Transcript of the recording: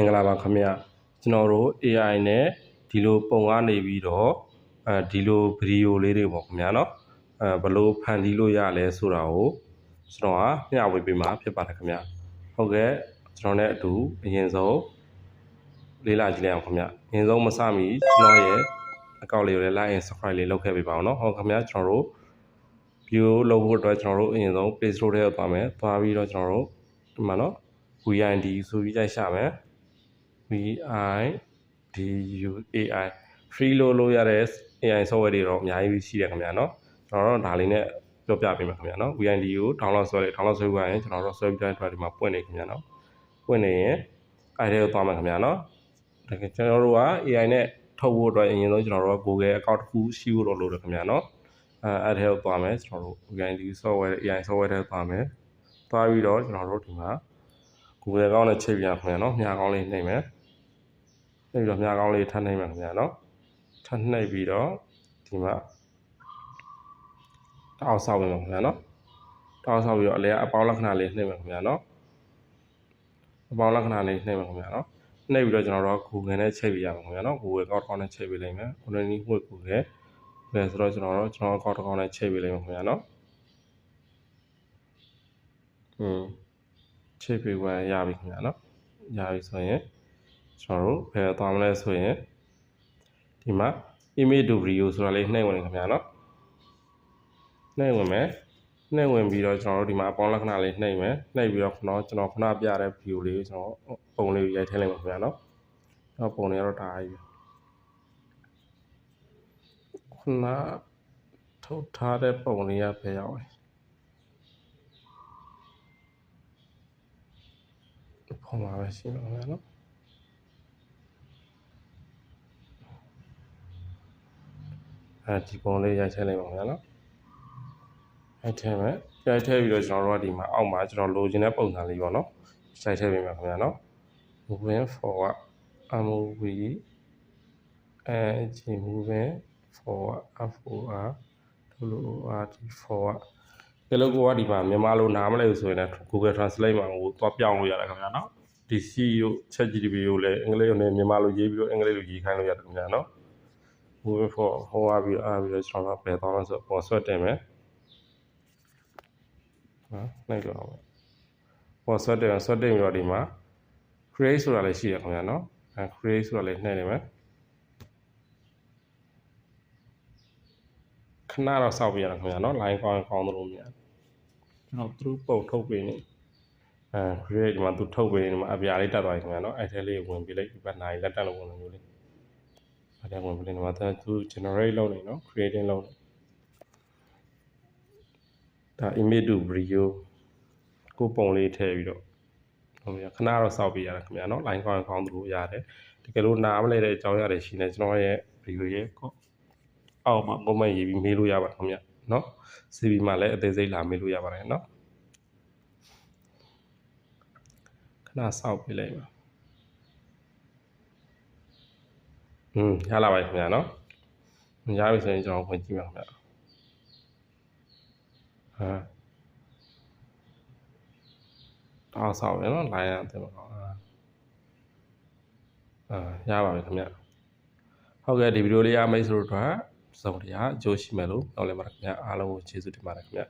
င်္ဂလာပါခင်ဗျကျွန်တော်တို့ AI နဲ့ဒီလိုပုံကနေပြီးတော့ဒီလိုဗီဒီယိုလေးတွေပေါ့ခင်ဗျာနော်ဘယ်လိုဖန်တီးလို့ရလဲဆိုတာကိုကျွန်တော်မျှဝေပေးမှာဖြစ်ပါတယ်ခင်ဗျာဟုတ်ကဲ့ကျွန်တော်နဲ့အတူအရင်ဆုံးလေ့လာကြည့်လိုက်အောင်ခင်ဗျာအရင်ဆုံးမစမီကျွန်တော်ရဲ့အကောင့်လေးကိုလည်း like and subscribe လေးလုပ်ခဲ့ပေးပါအောင်နော်ဟုတ်ခင်ဗျာကျွန်တော်တို့ view လုပ်ဖို့အတွက်ကျွန်တော်တို့အရင်ဆုံး Play Store ထဲကိုသွားမယ်သွားပြီးတော့ကျွန်တော်တို့ဒီမှာနော် VID ဆိုပြီးရိုက်ရှာမယ်VIDUAI free လို့ရတဲ့ AI software တွေတော့အများကြီးရှိတယ်ခင်ဗျာနော်ကျွန်တော်တို့ဒါလေးနဲ့ပြောပြပေးမယ်ခင်ဗျာနော် VID ကို download ဆွဲလိုက် download ဆွဲပြီးရင်ကျွန်တော်တို့ဆွဲပြီးတဲ့ဒီမှာပွင့်နေခင်ဗျာနော်ပွင့်နေရင်အဲ့ထဲကိုသွားမယ်ခင်ဗျာနော်ဒါကကျွန်တော်တို့က AI နဲ့ထုတ်ဖို့အတွက်အရင်ဆုံးကျွန်တော်တို့က Google account တစ်ခုရှိဖို့တော့လိုတယ်ခင်ဗျာနော်အဲ့ထဲကိုသွားမယ်ကျွန်တော်တို့ VID software AI software ထဲသွားမယ်သွားပြီးတော့ကျွန်တော်တို့ဒီမှာ Google account နဲ့ချိန်ပြန်ခင်ဗျာနော်မြားကောင်းလေးနှိပ်မယ်နှိပ်ပြီးတော့မြားကောင်းလေးထပ်နှိပ်မယ်ခင်ဗျာနော်ထပ်နှိပ်ပြီးတော့ဒီမှာတောက်ဆောက်မယ်ခင်ဗျာနော်တောက်ဆောက်ပြီးတော့အလဲအပေါင်းလက္ခဏာလေးနှိပ်မယ်ခင်ဗျာနော်အပေါင်းလက္ခဏာလေးနှိပ်မယ်ခင်ဗျာနော်နှိပ်ပြီးတော့ကျွန်တော်တို့ Google နဲ့ချိန်ပြရမှာခင်ဗျာနော် Google account နဲ့ချိန်ပြလိုက်မယ်ခုနကနေ့ဝှက် Google လဲဆိုတော့ကျွန်တော် account နဲ့ချိန်ပြလိုက်မယ်ခင်ဗျာနော်ချိန်ပြဝင်ရပြီခင်ဗျာနော်ရပြီဆိုရင်ကျွန်တော်တို့ဘယ်သွားမလဲဆိုရင်ဒီမှာ image to video ဆိုတာလေးနှိပ်ဝင်ခင်ဗျာနော်နှိပ်ဝင်မယ်နှိပ်ဝင်ပြီးတော့ကျွန်တော်တို့ဒီမှာအပေါင်းလက္ခဏာလေးနှိပ်မယ်နှိပ်ပြီးတော့ကျွန်တော်ခုနပြတဲ့ view လေးကျွန်တော်ပုံလေးကိုရိုက်ထည့်လိုက်မှာခင်ဗျာနော်တော့ပုံလေးကတော့ဒါကြီးခုနထုတ်ထားတဲ့ပုံလေးကဘယ်ရောက်လဲပုံမှာပဲရှိမှာခင်ဗျာနော်ဒီပုံလေးရိုက်ထည့်လိုက်ပါခင်ဗျာနော်ရိုက်ထည့်မယ်ရိုက်ထည့်ပြီးတော့ကျွန်တော်တို့ကဒီမှာအောက်မှာကျွန်တော်လိုချင်တဲ့ပုံစံလေးပေါ့နော်ရိုက်ထည့်ပေးမယ်ခင်ဗျာနော် moving forward moving and moving forward forward forward ဒီလိုကိုကဒီမှာမြန်မာလိုနားမလဲဆိုရင်လည်း Google Translate မှာကိုသွားပြောင်းလို့ရတယ်ခင်ဗျာနော်ဒီ C ကို ChatGPT ကိုလည်းအင်္ဂလိပ်နဲ့မြန်မာလိုရေးပြီးတော့အင်္ဂလိပ်လိုရေးခိုင်းလို့ရတယ်ခင်ဗျာနော် moving forward ဟောပြီးတော့ကျွန်တော်ကဘယ်သွားမလဲဆိုပေါ်ဆွတ်တင်မယ်လိုက်တော့ပေါ်ဆွတ်တင်ပြီးတော့ဒီမှာ create ဆိုတာလည်းရှိရခင်ဗျာနော်create ဆိုတာလည်းနှိပ်နေမယ်ခဏတော့စောက်ပြရတာခင်ဗျာနော် line ကောင်းသလိုမြင်ကျွန်တော်သူပုံထုတ်ပေးနေcreate ဒီမှာသူထုတ်ပေးနေဒီမှာအပြာလေးတက်သွားပြီခင်ဗျာနော်အဲ့ထဲလေးဝင်ပြလိုက်ဒီဘက်နိုင်လက်တက်လို့ဝင်လို့မျိုးလေးအဲ့ထဲဝင်ပြလိုက်ဒီမှာသူ generate လုပ်နေနော် creating လုပ်နေဒါ image to video ကိုပုံလေးထည့်ပြီးတော့ခဏတော့စောက်ပြရတာခင်ဗျာနော် line ကောင်းသလိုရတယ်တကယ်လို့နားမလဲတဲ့အကြောင်းအရာတွေရှိနေကျွန်တော်ရဲ့ video ရဲ့အောက်မှာ comment ရေးပြီးမေးလို့ရပါတယ်ခင်ဗျနော် CV မှာလည်းအသေးစိတ်လာမေးလို့ရပါတယ်နော်ခဏစောက်ပြလိုက်ပါရလာပါပြီခင်ဗျာနော်ရပြီဆိုရင်ကျွန်တော်ဝင်ကြည့်ပါခင်ဗျတောက်ဆောက်ရနော် line ရတယ်ပေါ့ရပါပြီခင်ဗျဟုတ်ကဲ့ဒီဗီဒီယိုလေးရမိတ်ဆွေတို့အတွက်စုံတရားအကျိုးရှိမယ်လို့ပြောလဲပါတယ်ခင်ဗျအားလုံးကိုကျေးဇူးတင်ပါတယ်ခင်ဗျ